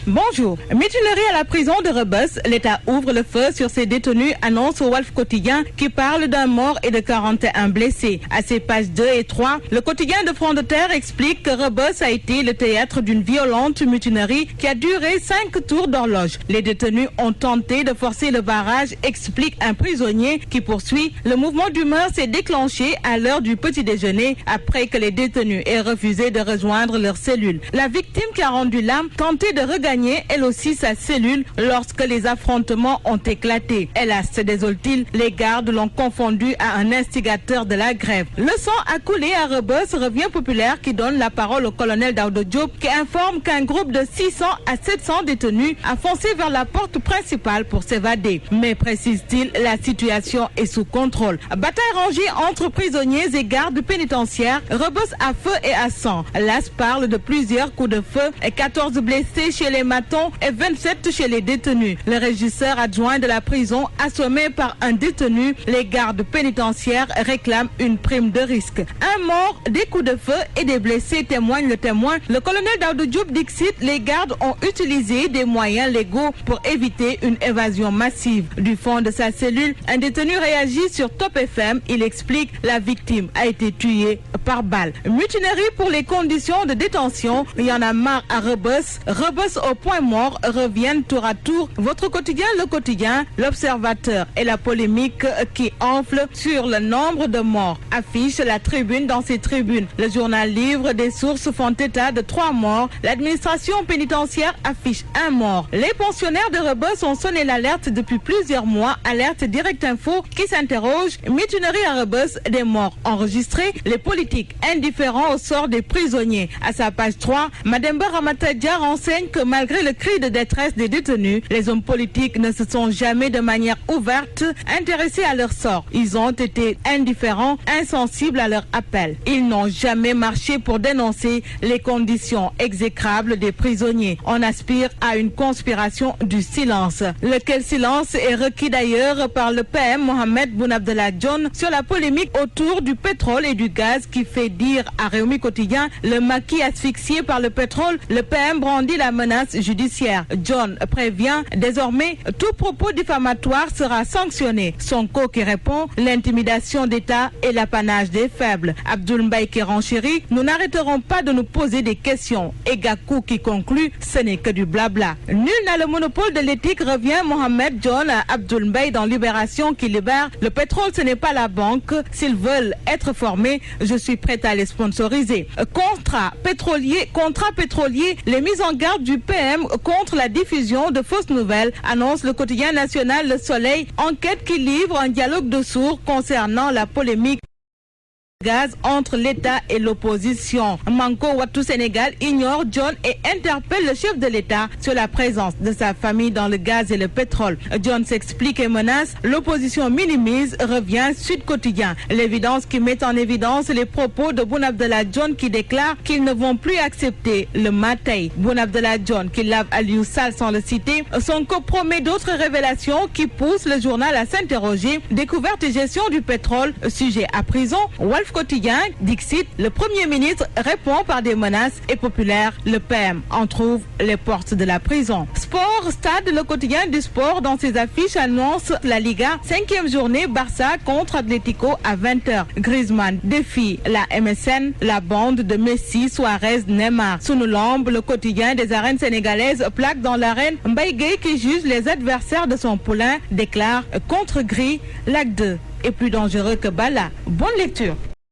Bonjour. Mutinerie à la prison de Rebeuss. L'État ouvre le feu sur ses détenus, annonce au Walf Quotidien qui parle d'un mort et de 41 blessés. À ses pages 2 et 3, le quotidien de Front de Terre explique que Rebeuss a été le théâtre d'une violente mutinerie qui a duré 5 tours d'horloge. Les détenus ont tenté de forcer le barrage, explique un prisonnier qui poursuit. Le mouvement d'humeur s'est déclenché à l'heure du petit déjeuner après que les détenus aient refusé de rejoindre leur cellule. La victime qui a rendu l'âme tentait de regagner elle aussi sa cellule lorsque les affrontements ont éclaté. Hélas, se désole-t-il, les gardes l'ont confondu à un instigateur de la grève. Le sang a coulé à Rebeuss, revient populaire qui donne la parole au colonel Daouda Diop qui informe qu'un groupe de 600 à 700 détenus a foncé vers la porte principale pour s'évader. Mais précise-t-il, la situation est sous contrôle. Bataille rangée entre prisonniers et gardes pénitentiaires, Rebeuss à feu et à sang. L'AS parle de plusieurs coups de feu et 14 blessés chez les matons et 27 chez les détenus. Le régisseur adjoint de la prison, assommé par un détenu, les gardes pénitentiaires réclament une prime de risque. Un mort, des coups de feu et des blessés, témoigne le témoin. Le colonel Daouda Diop dixit, les gardes ont utilisé des moyens légaux pour éviter une évasion massive. Du fond de sa cellule, un détenu réagit sur Top FM. Il explique, la victime a été tuée par balle. Mutinerie pour les conditions de détention. Il y en a marre à Rebeuss. Rebeuss au point mort reviennent tour à tour. Votre quotidien, le quotidien, l'Observateur et la polémique qui enfle sur le nombre de morts. Affiche la Tribune dans ses tribunes. Le journal Livre des sources font état de 3 morts. L'administration pénitentiaire affiche 1 mort. Les pensionnaires de Rebeuss ont sonné l'alerte depuis plusieurs mois. Alerte Direct Info qui s'interroge. Mutinerie à Rebeuss, des morts enregistrés. Les politiques indifférents au sort des prisonniers. À sa page 3, Mademba Ramatadia renseigne que malgré le cri de détresse des détenus, les hommes politiques ne se sont jamais de manière ouverte intéressés à leur sort. Ils ont été indifférents, insensibles à leur appel. Ils n'ont jamais marché pour dénoncer les conditions exécrables des prisonniers. On aspire à une conspiration du silence. Lequel silence est requis d'ailleurs par le PM Mohamed Boun Abdallah Dionne sur la polémique autour du pétrole et du gaz qui fait dire à Rewmi Quotidien le maquis asphyxié par le pétrole. Le PM brandit la menace judiciaire. John prévient désormais tout propos diffamatoire sera sanctionné. Sonko qui répond l'intimidation d'État est l'apanage des faibles. Abdoul Mbaye qui renchérit nous n'arrêterons pas de nous poser des questions. Et Gakou qui conclut ce n'est que du blabla. Nul n'a le monopole de l'éthique revient Mohamed John à Abdoul Mbaye dans Libération qui libère. Le pétrole ce n'est pas la banque. S'ils veulent être formés, je suis prêt à les sponsoriser. Contrat pétrolier, les mises en garde du PM contre la diffusion de fausses nouvelles, annonce le quotidien national Le Soleil, enquête qui livre un dialogue de sourds concernant la polémique gaz entre l'État et l'opposition. Manko Wattu Sénégal ignore John et interpelle le chef de l'État sur la présence de sa famille dans le gaz et le pétrole. John s'explique et menace, l'opposition minimise, revient Sud Quotidien. L'évidence qui met en évidence les propos de Boun Abdallah Dionne qui déclare qu'ils ne vont plus accepter le Matei. Boun Abdallah Dionne qui lave Aliou Sall sans le citer. Sonko promet d'autres révélations qui poussent le journal à s'interroger. Découverte et gestion du pétrole, sujet à prison. Walf Quotidien, dixit, le Premier ministre répond par des menaces et populaire, le PM en trouve les portes de la prison. Sport, Stade, le quotidien du sport dans ses affiches annonce la Liga, 5e journée, Barça contre Atlético à 20h. Griezmann défie la MSN, la bande de Messi, Suarez, Neymar. Sunulamb, le quotidien des arènes sénégalaises, plaque dans l'arène Mbaye Gueye qui juge les adversaires de son poulain, déclare contre Gris, Lac 2 est plus dangereux que Bala. Bonne lecture.